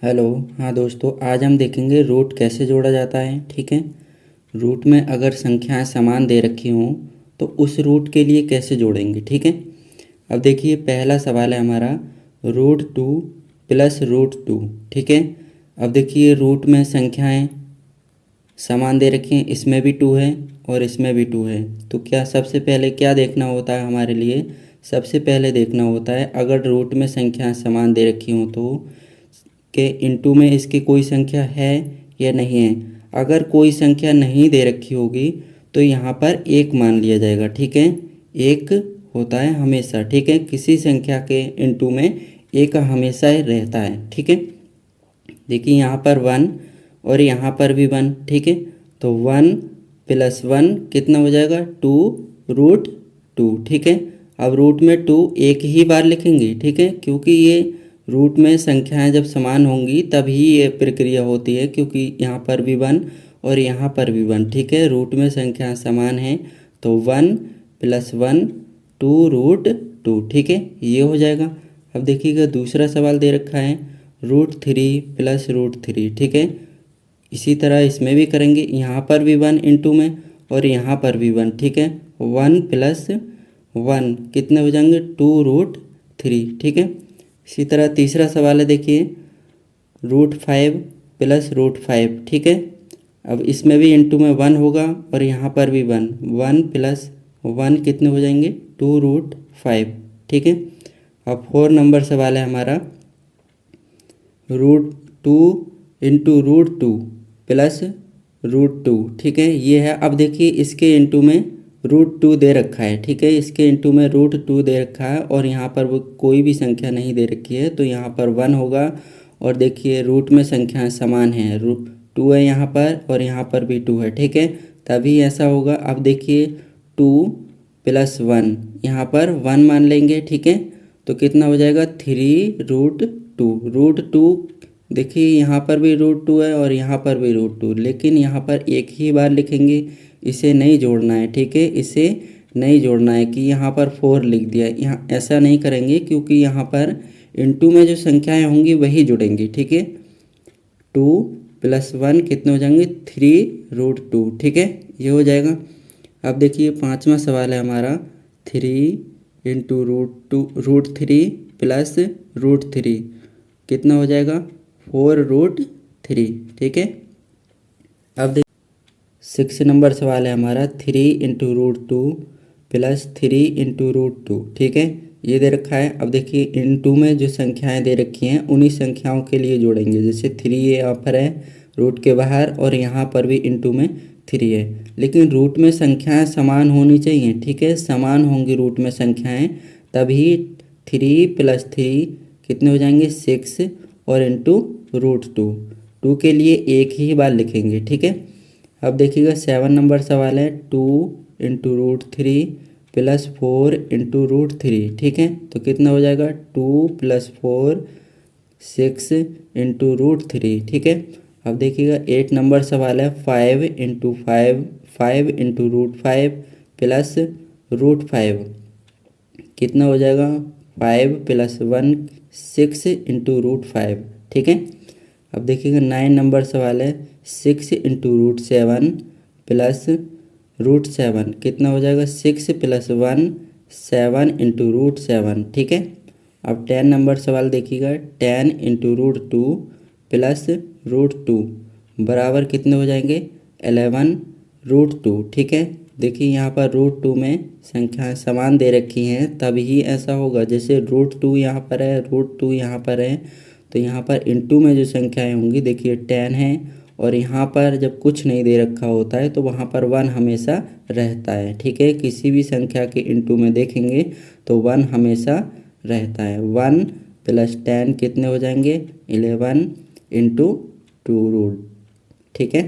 Hello. हाँ दोस्तों, आज हम देखेंगे रूट कैसे जोड़ा जाता है। ठीक है। रूट में अगर संख्याएं समान दे रखी हों तो उस रूट के लिए कैसे जोड़ेंगे। ठीक है। अब देखिए, पहला सवाल है हमारा √2 प्लस √2। ठीक है। अब देखिए, रूट में संख्याएं समान दे रखी हैं, इसमें भी 2 है और इसमें भी 2 है। तो क्या सबसे पहले क्या देखना होता है हमारे लिए? सबसे पहले देखना होता है अगर रूट में संख्याएं समान दे रखी हों तो के इनटू में इसकी कोई संख्या है या नहीं है। अगर कोई संख्या नहीं दे रखी होगी तो यहाँ पर एक मान लिया जाएगा। ठीक है। एक होता है हमेशा। ठीक है। किसी संख्या के इनटू में एक हमेशा ही रहता है। ठीक है। देखिए, यहाँ पर 1 और यहाँ पर भी 1। ठीक है। तो 1 प्लस 1 कितना हो जाएगा? 2√2। ठीक है। अब रूट में 2 एक ही बार लिखेंगे। ठीक है। क्योंकि ये रूट में संख्याएं जब समान होंगी तभी ये प्रक्रिया होती है, क्योंकि यहाँ पर भी 1 और यहाँ पर भी 1। ठीक है। रूट में संख्याएं समान हैं तो 1 प्लस 1 2√2। ठीक है। ये हो जाएगा। अब देखिएगा, दूसरा सवाल दे रखा है √3 प्लस √3। ठीक है। इसी तरह इसमें भी करेंगे। यहाँ पर भी 1 इंटू में और यहाँ पर भी 1। ठीक है। 1 प्लस 1 कितने हो जाएंगे? 2√3। ठीक है। इसी तरह तीसरा सवाल है, देखिए √5 प्लस √5। ठीक है। अब इसमें भी इंटू में 1 होगा और यहाँ पर भी 1। 1 प्लस 1 कितने हो जाएंगे? 2√5। ठीक है। अब 4 नंबर सवाल है हमारा √2 इंटू √2 प्लस √2। ठीक है। ये है। अब देखिए, इसके इंटू में √2 दे रखा है। ठीक है। इसके इंटू में √2 दे रखा है और यहाँ पर वो कोई भी संख्या नहीं दे रखी है, तो यहाँ पर 1 होगा। और देखिए, रूट में संख्याएं समान हैं। √2 है यहाँ पर और यहाँ पर भी 2 है। ठीक है। तभी ऐसा होगा। अब देखिए, 2 प्लस 1 यहाँ पर 1 मान लेंगे। ठीक है। तो कितना हो जाएगा? 3√2। √2 देखिए, यहाँ पर भी √2 है और यहाँ पर भी √2, लेकिन यहाँ पर एक ही बार लिखेंगे, इसे नहीं जोड़ना है। ठीक है। इसे नहीं जोड़ना है कि यहाँ पर 4 लिख दिया। यहाँ ऐसा नहीं करेंगे, क्योंकि यहाँ पर इनटू में जो संख्याएं होंगी वही जुड़ेंगी। ठीक है। 2 प्लस 1 कितने हो जाएंगे? 3√2। ठीक है। ये हो जाएगा। अब देखिए, पांचवा सवाल है हमारा 3 इंटू √3 प्लस √3 कितना हो जाएगा? 4√3। ठीक है। अब देखिए, 6 नंबर सवाल है हमारा 3 इंटू √2 प्लस 3 इंटू √2। ठीक है। ये दे रखा है। अब देखिए, इनटू में जो संख्याएं दे रखी हैं उन्हीं संख्याओं के लिए जोड़ेंगे। जैसे 3 यहाँ पर है रूट के बाहर और यहाँ पर भी इनटू में 3 है, लेकिन रूट में संख्याएं समान होनी चाहिए। ठीक है। समान होंगी रूट में संख्याएं, तभी 3 प्लस 3 कितने हो जाएंगे? 6 और इंटू √2। 2 के लिए एक ही बार लिखेंगे। ठीक है। अब देखिएगा, 7 नंबर सवाल है 2 इंटू √3 प्लस 4 इंटू √3। ठीक है। तो कितना हो जाएगा? 2 प्लस 4 6 इंटू √3। ठीक है। अब देखिएगा, 8 नंबर सवाल है 5 इंटू 5 इंटू √5 प्लस √5 कितना हो जाएगा? 5 प्लस 1 6 इंटू √5। ठीक है। अब देखिएगा, 9 नंबर सवाल है 6 इंटू √7 प्लस √7 कितना हो जाएगा? 6 प्लस 1 7 इंटू √7। ठीक है। अब 10 नंबर सवाल देखिएगा 10 इंटू √2 प्लस √2 बराबर कितने हो जाएंगे? 11√2। ठीक है। देखिए, यहाँ पर √2 में संख्याएं समान दे रखी हैं, तभी ऐसा होगा। जैसे √2 यहाँ पर है, √2 यहाँ पर है, तो यहाँ पर इनटू में जो संख्याएं होंगी, देखिए 10 है और यहाँ पर जब कुछ नहीं दे रखा होता है तो वहाँ पर 1 हमेशा रहता है। ठीक है। किसी भी संख्या के इनटू में देखेंगे तो 1 हमेशा रहता है। 1 प्लस 10 कितने हो जाएंगे? 11 इंटू 2 रूट। ठीक है।